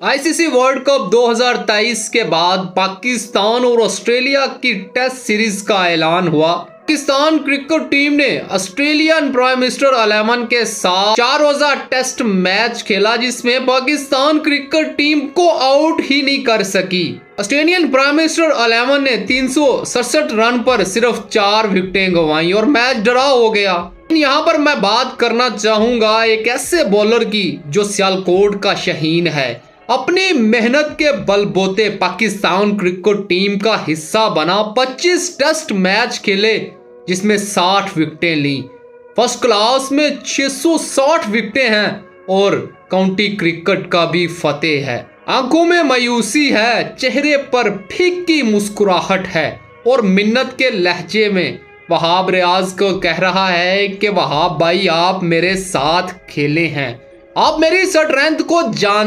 ICC world cup 2023 के बाद पाकिस्तान और ऑस्ट्रेलिया की टेस्ट सीरीज का ऐलान हुआ। पाकिस्तान क्रिकेट टीम ने ऑस्ट्रेलियन प्राइम मिनिस्टर अलेमन के साथ 4 रोजा टेस्ट मैच खेला, जिसमें पाकिस्तान क्रिकेट टीम को आउट ही नहीं कर सकी। ऑस्ट्रेलियन प्राइम मिनिस्टर अलेमन ने 367 रन पर सिर्फ 4 विकेटें गंवाई और मैच ड्रॉ हो गया। यहाँ पर मैं बात करना चाहूंगा एक ऐसे बॉलर की जो सियालकोट का शहीन है। अपनी मेहनत के बलबूते पाकिस्तान क्रिकेट टीम का हिस्सा बना, 25 टेस्ट मैच खेले जिसमें 60 विकेटें ली। फर्स्ट क्लास में 660 विकेटें हैं और काउंटी क्रिकेट का भी फतेह है। आंखों में मायूसी है, चेहरे पर फीकी मुस्कुराहट है और मिन्नत के लहजे में वहाब रियाज को कह रहा है कि वहाब भाई, आप मेरे साथ खेले हैं, आप मेरी स्ट्रेंथ को जानते